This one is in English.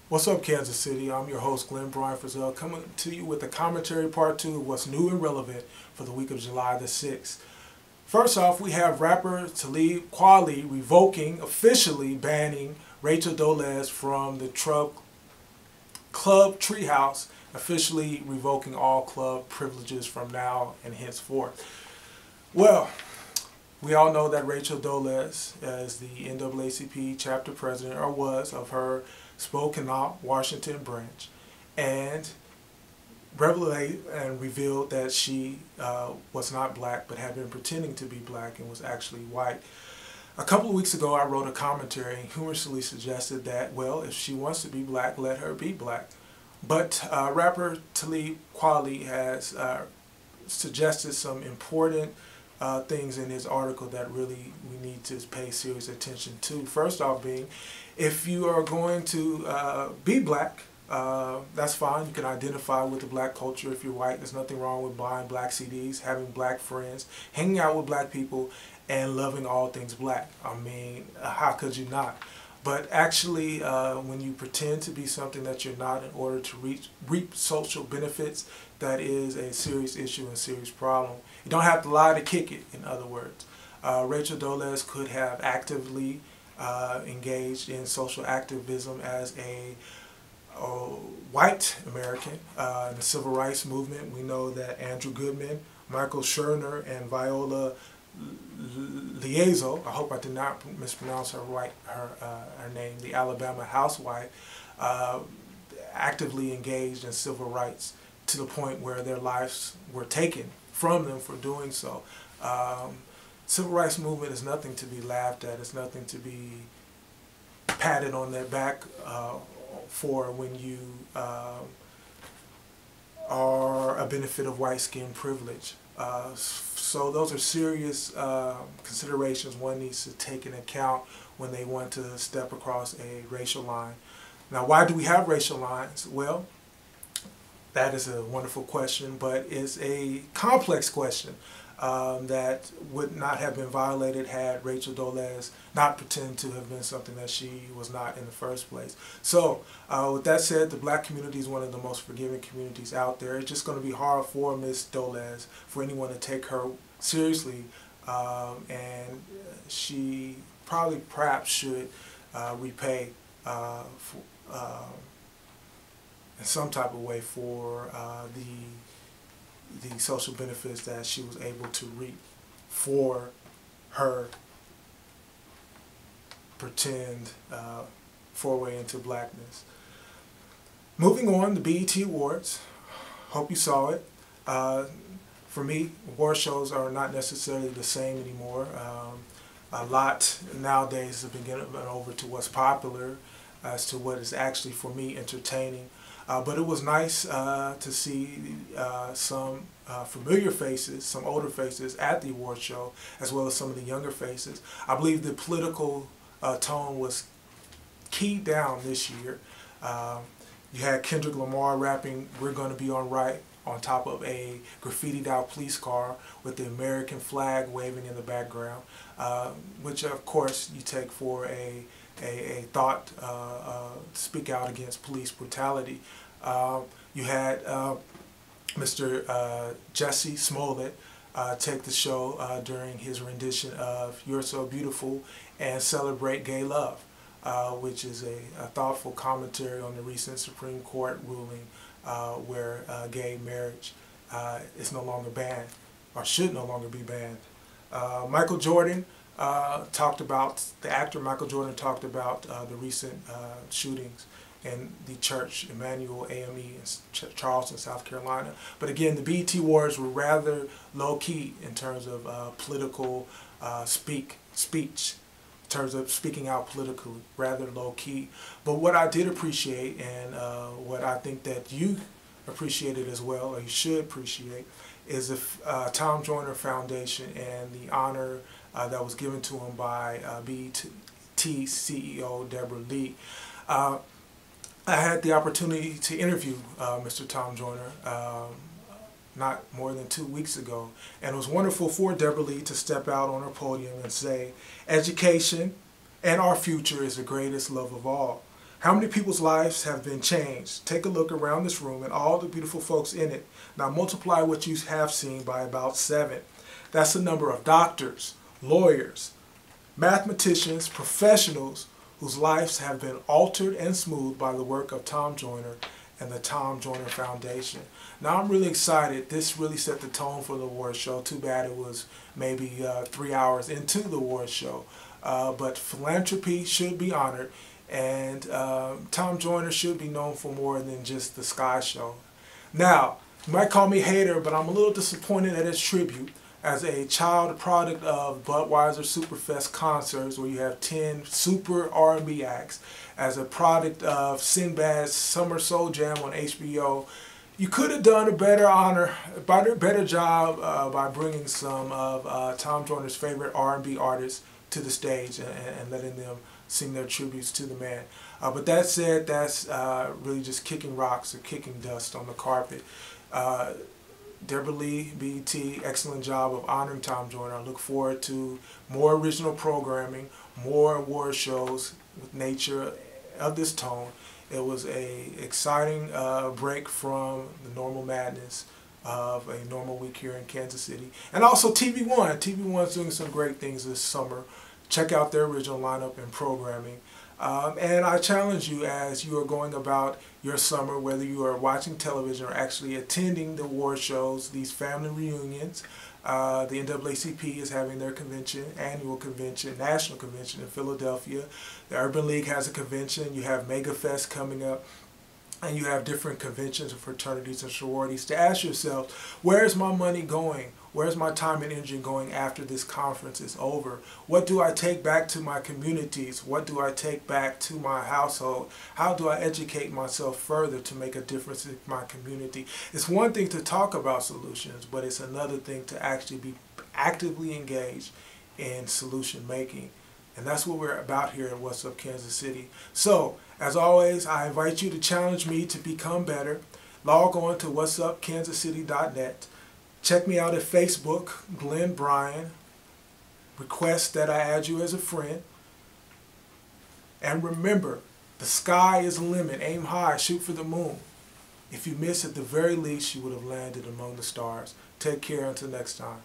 What's up, Kansas City? I'm your host, Glenn Brian Frizell, coming to you with the commentary part 2 of what's new and relevant for the week of July the 6th. First off, we have rapper Talib Kweli officially banning Rachel Dolezal from the Club Treehouse, officially revoking all club privileges from now and henceforth. Well, we all know that Rachel Dolezal is the NAACP chapter president, or was, of her Spokane, Washington branch, and revealed that she was not black but had been pretending to be black and was actually white. A couple of weeks ago, I wrote a commentary and humorously suggested that, well, if she wants to be black, let her be black. But rapper Talib Kweli has suggested some important things in his article that really we need to pay serious attention to. First off being, if you are going to be black, that's fine. You can identify with the black culture if you're white. There's nothing wrong with buying black CDs, having black friends, hanging out with black people, and loving all things black. I mean, how could you not? But actually, when you pretend to be something that you're not in order to reap social benefits, that is a serious issue and serious problem. You don't have to lie to kick it, in other words. Rachel Dolezal could have actively engaged in social activism as a white American in the civil rights movement. We know that Andrew Goodman, Michael Joyner, and Viola Dolezal, I hope I did not mispronounce her name, the Alabama housewife, actively engaged in civil rights to the point where their lives were taken from them for doing so. Civil rights movement is nothing to be laughed at. It's nothing to be patted on their back for when you are a benefit of white skin privilege. So those are serious considerations one needs to take into account when they want to step across a racial line. Now, why do we have racial lines? Well, that is a wonderful question, but it's a complex question that would not have been violated had Rachel Dolezal not pretend to have been something that she was not in the first place. So with that said, the black community is one of the most forgiving communities out there. It's just going to be hard for Miss Dolezal, for anyone to take her seriously, and she perhaps should repay in some type of way for the social benefits that she was able to reap for her pretend foray into blackness. Moving on, the BET Awards. Hope you saw it. For me, award shows are not necessarily the same anymore. A lot nowadays has been given over to what's popular as to what is actually, for me, entertaining. But it was nice to see some familiar faces, some older faces at the award show, as well as some of the younger faces. I believe the political tone was keyed down this year. You had Kendrick Lamar rapping "We're Gonna Be Alright" on top of a graffitied out police car with the American flag waving in the background, which of course you take for a thought speak out against police brutality. You had Mr. Jesse Smollett take the show during his rendition of "You're So Beautiful" and celebrate gay love, which is a thoughtful commentary on the recent Supreme Court ruling where gay marriage is no longer banned, or should no longer be banned. Michael Jordan talked about, the actor Michael Jordan talked about the recent shootings in the church, Emmanuel AME in Charleston, South Carolina. But again, the BET Awards were rather low-key in terms of political speech, in terms of speaking out politically, rather low-key. But what I did appreciate, and what I think that you appreciated as well, or you should appreciate, is the Tom Joyner Foundation and the honor that was given to him by BET CEO Deborah Lee. I had the opportunity to interview Mr. Tom Joyner not more than 2 weeks ago, and it was wonderful for Deborah Lee to step out on her podium and say, "Education and our future is the greatest love of all." How many people's lives have been changed? Take a look around this room and all the beautiful folks in it. Now multiply what you have seen by about 7. That's the number of doctors, lawyers, mathematicians, professionals whose lives have been altered and smoothed by the work of Tom Joyner and the Tom Joyner Foundation. Now I'm really excited. This really set the tone for the award show. Too bad it was maybe 3 hours into the award show. But philanthropy should be honored, and Tom Joyner should be known for more than just the Sky Show. Now, you might call me a hater, but I'm a little disappointed at his tribute. As a child product of Budweiser Superfest concerts, where you have 10 super R&B acts, as a product of Sinbad's Summer Soul Jam on HBO, you could have done a better job by bringing some of Tom Joyner's favorite R&B artists to the stage and letting them sing their tributes to the man. But that said, that's really just kicking rocks or kicking dust on the carpet. Deborah Lee, BET, excellent job of honoring Tom Joyner. I look forward to more original programming, more award shows with nature of this tone. It was a exciting break from the normal madness of a normal week here in Kansas City. And also TV1. TV1 is doing some great things this summer. Check out their original lineup and programming. And I challenge you, as you are going about your summer, whether you are watching television or actually attending the award shows, these family reunions. The NAACP is having their convention, annual convention, national convention in Philadelphia. The Urban League has a convention. You have Mega Fest coming up. And you have different conventions of fraternities and sororities, to ask yourself, where's my money going? Where's my time and energy going after this conference is over? What do I take back to my communities? What do I take back to my household? How do I educate myself further to make a difference in my community? It's one thing to talk about solutions, but it's another thing to actually be actively engaged in solution making. And that's what we're about here at What's Up Kansas City. So, as always, I invite you to challenge me to become better. Log on to whatsupkansascity.net. Check me out at Facebook, Glenn Bryan. Request that I add you as a friend. And remember, the sky is the limit. Aim high, shoot for the moon. If you miss, at the very least, you would have landed among the stars. Take care until next time.